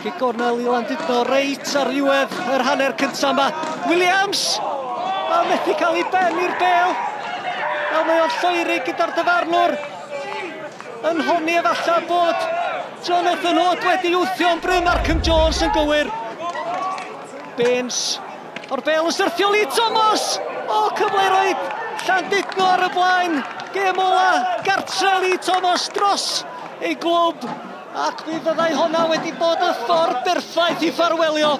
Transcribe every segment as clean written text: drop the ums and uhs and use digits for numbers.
Cic gornel I Llandudno reit ar ddiwedd yr hanner cyntaf yma. Williams! A methu cael ei ben i'r bel. A mae o'n lloeri gyda'r dyfarnwr. Yn honni efallai bod Jonathan Hood wedi wthio'n bryn Markham Jones yn gywir. Baines o'r bel yn syrthio Lee Thomas. O, cyfle roed Llandudno ar y blaen. Gêm ola gartre Lee Thomas dros ei glwb. Ac mi fyddai honna wedi bod y ffordd berffaith I ffarwelio.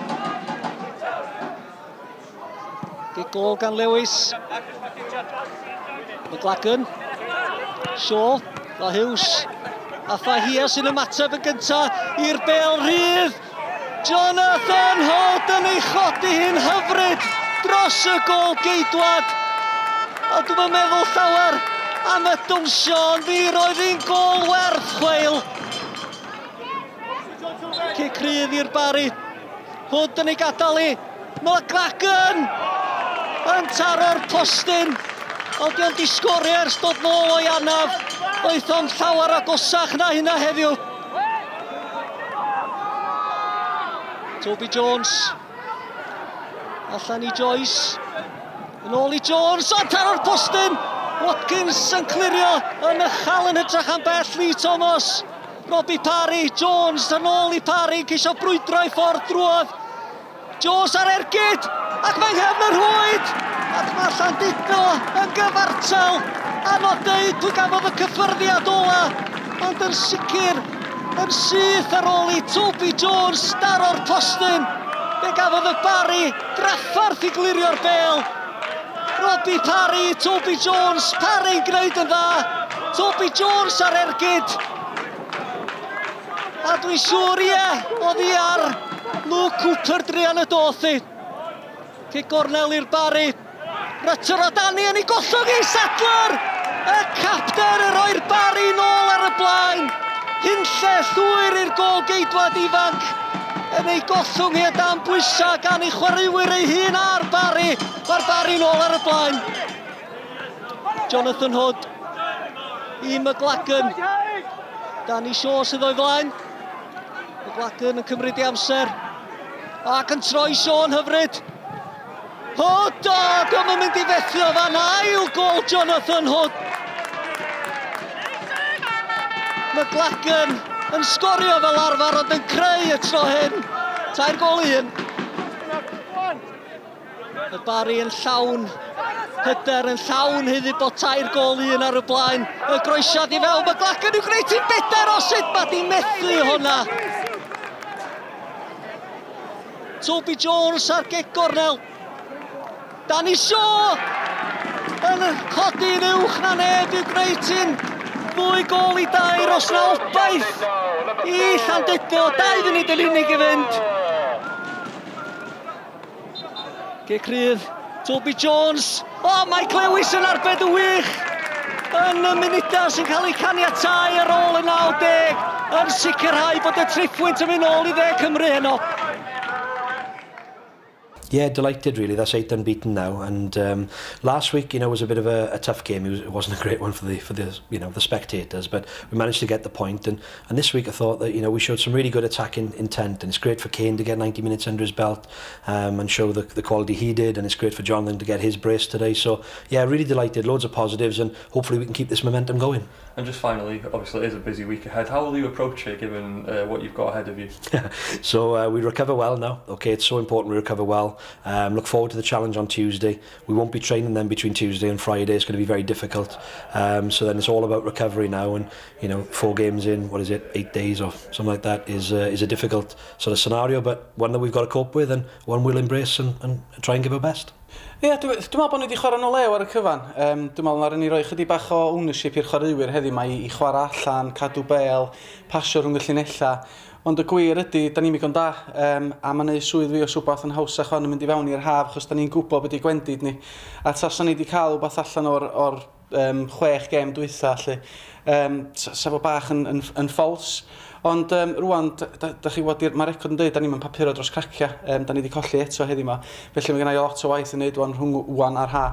Gol gan Lewis. McLagan. Shaw. A Hughes. A Fahia sy'n ymateb yn gyntaf i'r bel rhydd. Jonathan Hood yn ei chodi hi'n hyfryd dros y gol geidwad. A dwi'n meddwl llawer am y dwmsio, ond fi roedd hi'n gol werth chweil. Cic rydd i'r Barri. Hood yn ei gadael I. McLagan yn taro'r postyn. Ond di'n disgori ers dod nôl o'i anaf. Oedd o'n llawer agosach na hynna heddiw. Toby Jones. Allan I Joyce. Yn ôl I Jones. Ond taro'r postyn. Watkins yn clirio yn ychal yn hytrach am bell Lee Thomas. Robbie Parry, Jones yn ôl I Parry, cisio brwydro I ffordd drwodd. Jones ar ergyd, ac mae'n nghefn yr hwyd. Ac mae Llandudno yn gyfartal. Anodd deud pwy gafodd y cyffyrddiad ola. Ond yn sicr, yn syth ar ôl I Toby Jones daro'r postyn. Fe gafodd y Barri draffarth I glirio'r bel. Robbie Parry, Toby Jones, Parry'n gwneud yn dda. Toby Jones ar ergyd. A dwi'n siŵr oedd I ar Luke Cooper drian y doth I. Cic gornel i'r Barri. Rytter o Dani yn ei gollwng I Sadler. Y capten yn rhoi'r Barri nôl ar y blaen. Hunlle llwyr i'r gol geidwad ifanc. Yn ei gollwng I y dan bwysa gan ei chwaraewyr ei hun a'r Barri. Mae'r Barri nôl ar y blaen. Jonathan Hood I McLagan. Danny Shaw sydd o'i flaen. McLagan yn cymryd I amser. Ac yn troi Shaw hyfryd. Hood, diolch yn mynd I fethu o fan ail gol Jonathan Hood. McLagan yn sgorio fel arfer ond yn creu y tro hyn. 2 gol I 1. Y Barri yn llawn hyder, yn llawn hyddi bod 2 gol I 1 ar y blaen. Y groesiad I fewn, McLagan yw gwneud hi'n bedair o sut ma di methu hwnna. Toby Jones ar gic gornel. Danny Shaw yn codi'n uwch na neb i'w gwneud hi'n 2 gol I 2 os na obaith I Llandudno. 2 funud yn unig I fynd. Cic rydd. Toby Jones. O, Mike Lewis yn arbed y wych. Yn y munudau sy'n cael ei caniatáu ar ôl y 90. Yn sicrhau bod y triphwynt yn mynd ôl I 10 Cymru heno. Yeah, delighted really. That's 8 unbeaten now. And last week, was a bit of a tough game. It wasn't a great one for the spectators, but we managed to get the point. And this week, I thought that we showed some really good attacking intent, and it's great for Kane to get 90 minutes under his belt and show the quality he did. And it's great for Jonathan to get his brace today. So yeah, really delighted. Loads of positives, and hopefully we can keep this momentum going. And just finally, obviously, it is a busy week ahead. How will you approach it, given what you've got ahead of you? So we recover well now. Okay, it's so important we recover well. Look forward to the challenge on Tuesday. We won't be training then between Tuesday and Friday. It's going to be very difficult. So then it's all about recovery now. And 4 games in, 8 days or something like that is a difficult sort of scenario, but one that we've got to cope with and one we'll embrace and try and give our best. Ie, dwi'n meddwl bod ni wedi chwarae nhw lew ar y cyfan. Dwi'n meddwl na ni roi chydig bach o ownership i'r chwaraewyr heddiw ma I chwarae allan, cadw bel, pasio rhwng y llinella. Ond y gwir ydy, da ni'n migon da, a mae'n neud swydd fi o swbath yn hawsach o'n mynd I fewn i'r haf, achos da ni'n gwybod beth I gwendid ni. A tasa ni wedi cael rhywbeth allan o'r 6 gêm dwytha, sefo bach yn ffals. Ond rwan, da chi wedi, mae'r record yn dweud, da ni'n papuro dros cracia, da ni wedi colli eto heddiw yma. Felly mae gen I lot o waith yn neud rhwng wan a'r ha.